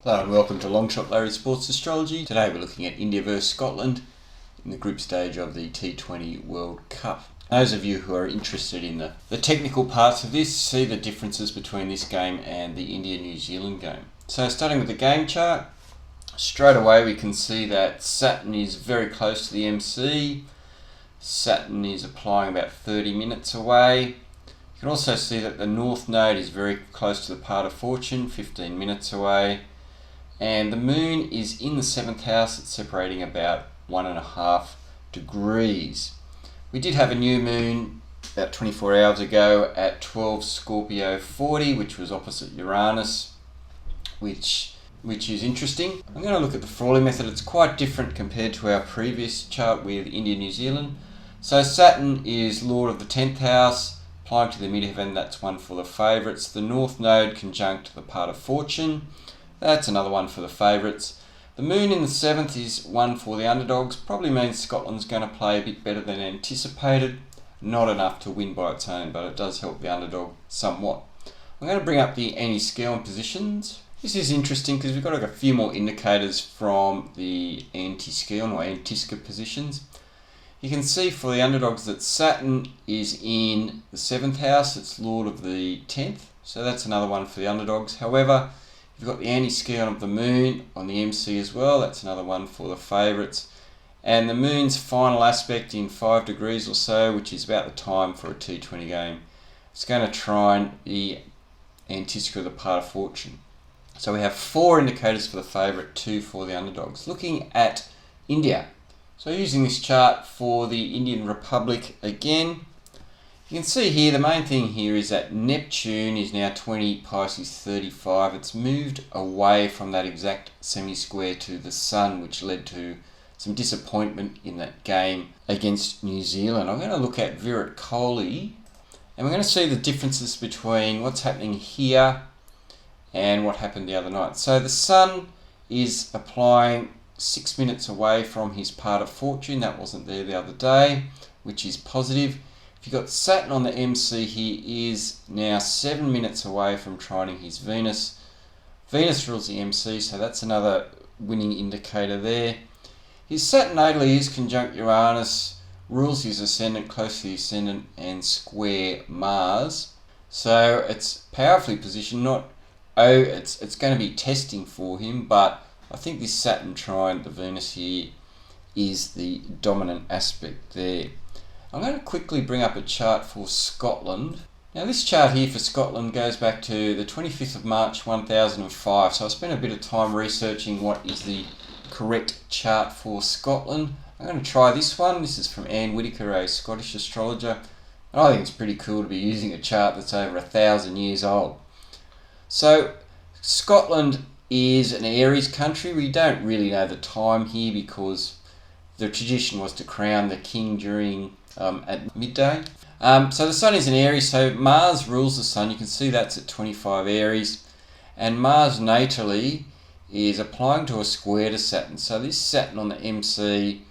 Hello and welcome to Long Shot Larry Sports Astrology. Today we're looking at India versus Scotland in the group stage of the T20 World Cup. Those of you who are interested in the technical parts of this see the differences between this game and the India-New Zealand game. So starting with the game chart, straight away we can see that Saturn is very close to the MC. Saturn is applying about 30 minutes away. You can also see that the North Node is very close to the part of fortune, 15 minutes away. And the moon is in the 7th house. It's separating about 1.5 degrees. We did have a new moon about 24 hours ago at 12 Scorpio 40, which was opposite Uranus, which is interesting. I'm going to look at the Frawley method. It's quite different compared to our previous chart with India, New Zealand. So Saturn is Lord of the 10th house, applying to the midheaven. That's one for the favourites. The North Node conjunct the part of fortune. That's another one for the favourites. The moon in the 7th is one for the underdogs. Probably means Scotland's going to play a bit better than anticipated. Not enough to win by its own, but it does help the underdog somewhat. I'm going to bring up the anti-scale positions. This is interesting because we've got a few more indicators from the anti-scale or antisca positions. You can see for the underdogs that Saturn is in the 7th house. It's Lord of the 10th. So that's another one for the underdogs. However, you've got the anti-scion of the moon on the MC as well. That's another one for the favourites. And the moon's final aspect in 5 degrees or so, which is about the time for a T20 game. It's going to trine the antisca of the part of fortune. So we have 4 indicators for the favourite, 2 for the underdogs. Looking at India. So using this chart for the Indian Republic again. You can see here, the main thing here is that Neptune is now 20, Pisces 35. It's moved away from that exact semi-square to the Sun, which led to some disappointment in that game against New Zealand. I'm going to look at Virat Kohli, and we're going to see the differences between what's happening here and what happened the other night. So the Sun is applying 6 minutes away from his part of fortune. That wasn't there the other day, which is positive. If you've got Saturn on the MC, he is now 7 minutes away from trining his Venus. Venus rules the MC, so that's another winning indicator there. His Saturn natally is conjunct Uranus, rules his ascendant, close to the ascendant, and square Mars. So it's powerfully positioned. It's going to be testing for him, but I think this Saturn trine the Venus here is the dominant aspect there. I'm going to quickly bring up a chart for Scotland. Now this chart here for Scotland goes back to the 25th of March 1005. So I spent a bit of time researching what is the correct chart for Scotland. I'm going to try this one. This is from Anne Whitaker, a Scottish astrologer. And I think it's pretty cool to be using a chart that's over 1,000 years old. So Scotland is an Aries country. We don't really know the time here because the tradition was to crown the king during at midday. So the Sun is in Aries, so Mars rules the Sun. You can see that's at 25 Aries. And Mars natally is applying to a square to Saturn. So this Saturn on the MC,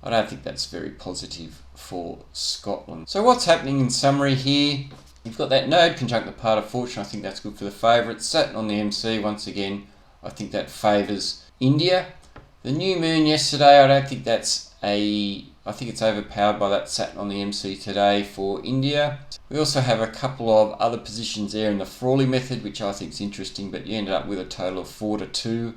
I don't think that's very positive for Scotland. So what's happening in summary here? You've got that node conjunct the part of fortune. I think that's good for the favourites. Saturn on the MC, once again, I think that favours India. The new moon yesterday, I don't think I think it's overpowered by that Saturn on the MC today for India. We also have a couple of other positions there in the Frawley method, which I think is interesting, but you ended up with a total of 4-2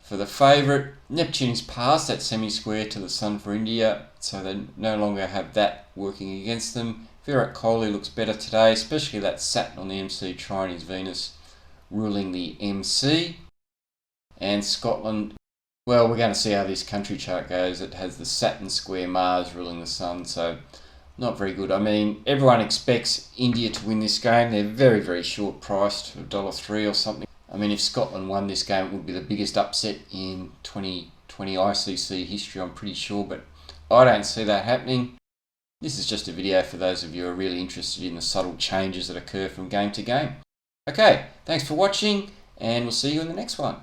for the favourite. Neptune is past that semi-square to the Sun for India, so they no longer have that working against them. Virat Kohli looks better today, especially that Saturn on the MC trine his Venus ruling the MC. And Scotland, well, we're going to see how this country chart goes. It has the Saturn square Mars ruling the Sun, so not very good. I mean, everyone expects India to win this game. They're very, very short priced, $1.03 or something. I mean, if Scotland won this game, it would be the biggest upset in 2020 ICC history, I'm pretty sure, but I don't see that happening. This is just a video for those of you who are really interested in the subtle changes that occur from game to game. Okay, thanks for watching, and we'll see you in the next one.